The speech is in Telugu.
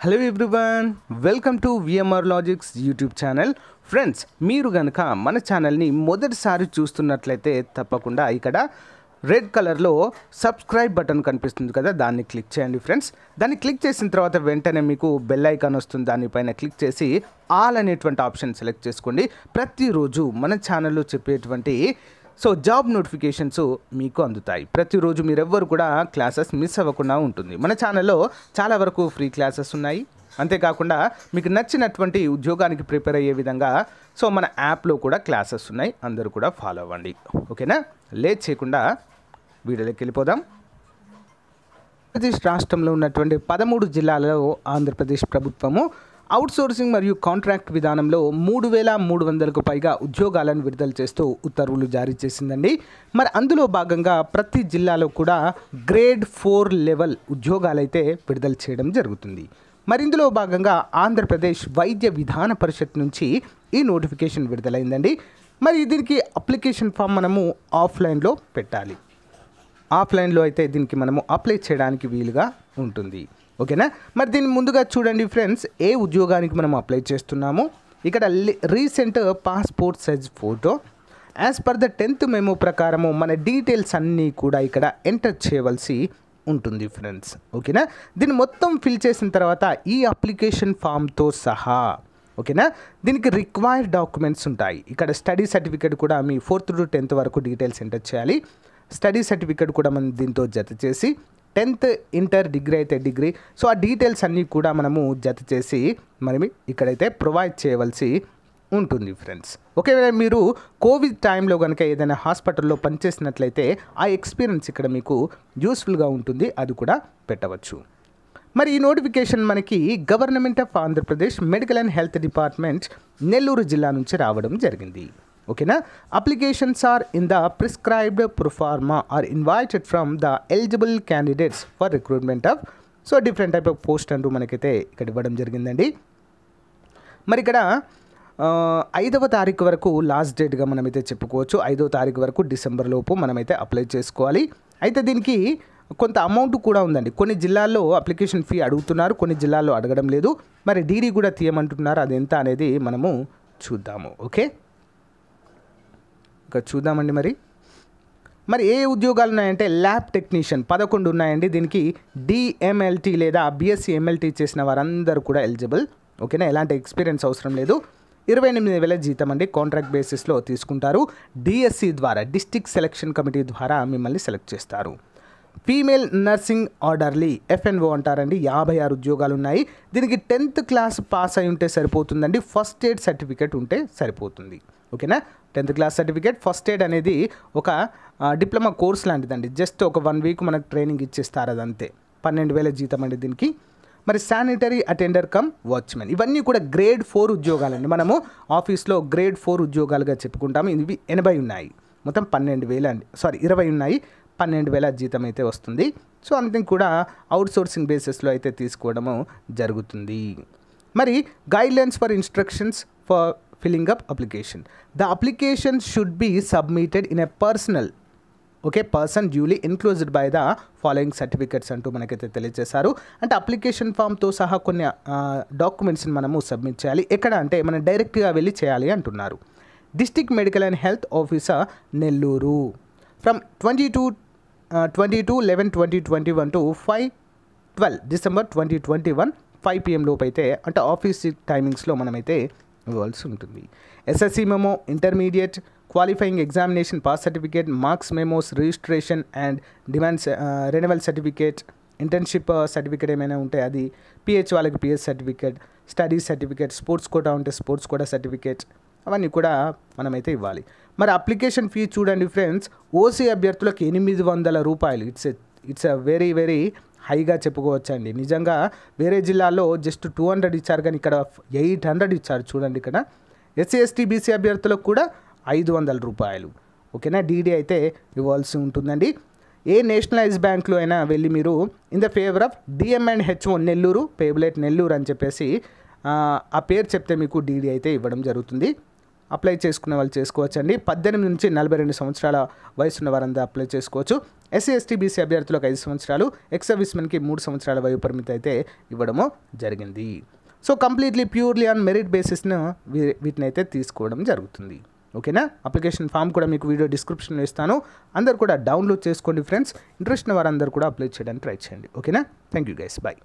Hello everyone, welcome to VMR Logics YouTube channel. Friends, మీరు కనుక మన ఛానల్ని మొదటిసారి చూస్తున్నట్లయితే తప్పకుండా ఇక్కడ రెడ్ కలర్లో సబ్స్క్రైబ్ బటన్ కనిపిస్తుంది కదా, దాన్ని క్లిక్ చేయండి ఫ్రెండ్స్. దాన్ని క్లిక్ చేసిన తర్వాత వెంటనే మీకు బెల్ ఐకాన్ వస్తుంది, దానిపైన క్లిక్ చేసి ఆల్ అనేటువంటి ఆప్షన్ సెలెక్ట్ చేసుకోండి. ప్రతిరోజు మన ఛానల్లో చెప్పేటువంటి జాబ్ నోటిఫికేషన్స్ మీకు అందుతాయి. ప్రతిరోజు మీరెవ్వరు కూడా క్లాసెస్ మిస్ అవ్వకుండా ఉంటుంది. మన ఛానల్లో చాలా వరకు ఫ్రీ క్లాసెస్ ఉన్నాయి. అంతేకాకుండా మీకు నచ్చినటువంటి ఉద్యోగానికి ప్రిపేర్ అయ్యే విధంగా మన యాప్లో కూడా క్లాసెస్ ఉన్నాయి. అందరూ కూడా ఫాలో అవ్వండి, ఓకేనా? లేట్ చేయకుండా వీడియోలోకి వెళ్ళిపోదాం. ఆంధ్రప్రదేశ్ రాష్ట్రంలో ఉన్నటువంటి 13 జిల్లాలలో ఆంధ్రప్రదేశ్ ప్రభుత్వము అవుట్సోర్సింగ్ మరియు కాంట్రాక్ట్ విధానంలో 3,300కు పైగా ఉద్యోగాలను విడుదల చేస్తూ ఉత్తర్వులు జారీ చేసిందండి. మరి అందులో భాగంగా ప్రతి జిల్లాలో కూడా గ్రేడ్ 4 లెవెల్ ఉద్యోగాలైతే విడుదల చేయడం జరుగుతుంది. మరి ఇందులో భాగంగా ఆంధ్రప్రదేశ్ వైద్య విధాన పరిషత్ నుంచి ఈ నోటిఫికేషన్ విడుదలైందండి. మరి దీనికి అప్లికేషన్ ఫామ్ మనము ఆఫ్లైన్లో పెట్టాలి. ఆఫ్లైన్లో అయితే దీనికి మనము అప్లై చేయడానికి వీలుగా ఉంటుంది, ఓకేనా? మరి దీన్ని ముందుగా చూడండి ఫ్రెండ్స్, ఏ ఉద్యోగానికి మనం అప్లై చేస్తున్నాము. ఇక్కడ recent passport size photo, as per the 10th memo ప్రకారము మన డీటెయిల్స్ అన్నీ కూడా ఇక్కడ ఎంటర్ చేయవలసి ఉంటుంది ఫ్రెండ్స్, ఓకేనా? దీన్ని మొత్తం ఫిల్ చేసిన తర్వాత ఈ అప్లికేషన్ ఫామ్తో సహా, ఓకేనా, దీనికి రిక్వైర్డ్ డాక్యుమెంట్స్ ఉంటాయి. ఇక్కడ స్టడీ సర్టిఫికేట్ కూడా మీ 4th to 10th వరకు డీటెయిల్స్ ఎంటర్ చేయాలి. స్టడీ సర్టిఫికేట్ కూడా మనం దీంతో జత చేసి 10th ఇంటర్ డిగ్రీ అయితే డిగ్రీ, ఆ డీటెయిల్స్ అన్నీ కూడా మనము జత చేసి మనం ఇక్కడైతే ప్రొవైడ్ చేయవలసి ఉంటుంది ఫ్రెండ్స్. ఒకవేళ మీరు కోవిడ్ టైంలో కనుక ఏదైనా హాస్పిటల్లో పనిచేసినట్లయితే ఆ ఎక్స్పీరియన్స్ ఇక్కడ మీకు యూస్ఫుల్గా ఉంటుంది, అది కూడా పెట్టవచ్చు. మరి ఈ నోటిఫికేషన్ మనకి government of Andhra Pradesh medical and health department Nellore జిల్లా నుంచి రావడం జరిగింది, ఓకేనా? Applications are in the prescribed proforma are invited from the eligible candidates for recruitment of different type of post అంటూ మనకైతే ఇక్కడ ఇవ్వడం జరిగిందండి. మరి ఇక్కడ 5వ తారీఖు వరకు లాస్ట్ డేట్గా మనమైతే చెప్పుకోవచ్చు. 5వ తారీఖు వరకు డిసెంబర్ లోపు మనమైతే అప్లై చేసుకోవాలి. అయితే దీనికి కొంత అమౌంట్ కూడా ఉందండి. కొన్ని జిల్లాల్లో అప్లికేషన్ ఫీ అడుగుతున్నారు, కొన్ని జిల్లాల్లో అడగడం లేదు. మరి డీడీ కూడా తీయమంటున్నారు, అది ఎంత అనేది మనము చూద్దాము, ఓకే? ఇక చూద్దామండి. మరి ఏ ఉద్యోగాలు ఉన్నాయంటే ల్యాబ్ టెక్నీషియన్ 11 ఉన్నాయండి. దీనికి DMLT లేదా BSc MLT చేసిన వారందరూ కూడా ఎలిజిబుల్, ఓకేనా? ఎలాంటి ఎక్స్పీరియన్స్ అవసరం లేదు. 28,000 జీతం అండి, కాంట్రాక్ట్ బేసిస్లో తీసుకుంటారు. DSC ద్వారా, డిస్ట్రిక్ట్ సెలక్షన్ కమిటీ ద్వారా మిమ్మల్ని సెలెక్ట్ చేస్తారు. ఫీమేల్ నర్సింగ్ ఆర్డర్లీ FNO అంటారండి, 56 ఉద్యోగాలు ఉన్నాయి. దీనికి 10th క్లాస్ పాస్ అయి ఉంటే సరిపోతుందండి. ఫస్ట్ ఎయిడ్ సర్టిఫికేట్ ఉంటే సరిపోతుంది, ఓకేనా? 10th class certificate. First aid అనేది ఒక డిప్లొమా కోర్స్ లాంటిదండి. జస్ట్ ఒక 1 వీక్ మనకు ట్రైనింగ్ ఇచ్చేస్తారు, అదంతే. 12,000 జీతం అండి దీనికి. మరి శానిటరీ అటెండర్ కమ్ వాచ్మెన్, ఇవన్నీ కూడా గ్రేడ్ 4 ఉద్యోగాలండి. మనము ఆఫీస్లో గ్రేడ్ 4 ఉద్యోగాలుగా చెప్పుకుంటాము. ఇవి 80 ఉన్నాయి, మొత్తం 12,000 అండి, 20 ఉన్నాయి. 12,000 జీతం అయితే వస్తుంది. అంతే కూడా అవుట్సోర్సింగ్ బేసిస్లో అయితే తీసుకోవడము జరుగుతుంది. మరి guidelines for instructions for filling up application. The application should be submitted in a person duly enclosed by the following certificates అంటూ మనకైతే తెలియజేశారు. అంటే అప్లికేషన్ ఫామ్తో సహా కొన్ని డాక్యుమెంట్స్ని మనము సబ్మిట్ చేయాలి. ఎక్కడ అంటే మనం డైరెక్ట్గా వెళ్ళి చేయాలి అంటున్నారు. District medical and health officer Nellore from 22/11/2021 to 5/12 December 2021 5 PM లోపు అయితే, అంటే ఆఫీస్ టైమింగ్స్లో మనమైతే ఇవ్వాల్సి ఉంటుంది. SSC memo, intermediate qualifying examination pass certificate, marks memos, registration and demands renewal certificate, internship certificate ఏమైనా ఉంటే అది, PH వాళ్ళకి PH certificate, study certificate, sports quota ఉంటే స్పోర్ట్స్ కోటా సర్టిఫికేట్, అవన్నీ కూడా మనమైతే ఇవ్వాలి. మరి అప్లికేషన్ ఫీ చూడండి ఫ్రెండ్స్, OC అభ్యర్థులకు 800 రూపాయలు. ఇట్స్ ఎ వెరీ వెరీ హైగా చెప్పుకోవచ్చండి. నిజంగా వేరే జిల్లాల్లో జస్ట్ 200 ఇచ్చారు, కానీ ఇక్కడ 800 ఇచ్చారు చూడండి. ఇక్కడ SC ST BC అభ్యర్థులకు కూడా 500 రూపాయలు, ఓకేనా? DD అయితే ఇవ్వాల్సి ఉంటుందండి. ఏ నేషనలైజ్ బ్యాంక్లో అయినా వెళ్ళి మీరు in the favour of DM&HO Nellore, payable at Nellore అని చెప్పేసి ఆ పేరు చెప్తే మీకు DD అయితే ఇవ్వడం జరుగుతుంది. అప్లై చేసుకునే వాళ్ళు చేసుకోవచ్చు అండి. 18 నుంచి 42 సంవత్సరాల వయసు ఉన్న వారంతా అప్లై చేసుకోవచ్చు. ఎస్సీ ఎస్టీ బీసీ అభ్యర్థులకు 5 సంవత్సరాలు, ఎక్స్ సర్వీస్మెన్కి 3 సంవత్సరాల వయో పరిమితి అయితే ఇవ్వడము జరిగింది. So completely purely on merit బేసిస్ను వీటిని అయితే తీసుకోవడం జరుగుతుంది. ఓకేనా? అప్లికేషన్ ఫామ్ కూడా మీకు వీడియో డిస్క్రిప్షన్లో ఇస్తాను. అందరు కూడా డౌన్లోడ్ చేసుకోండి ఫ్రెండ్స్. ఇంట్రెస్ట్ ఉన్న వారందరూ కూడా అప్లై చేయడానికి ట్రై చేయండి. ఓకేనా? Thank you guys. బాయ్.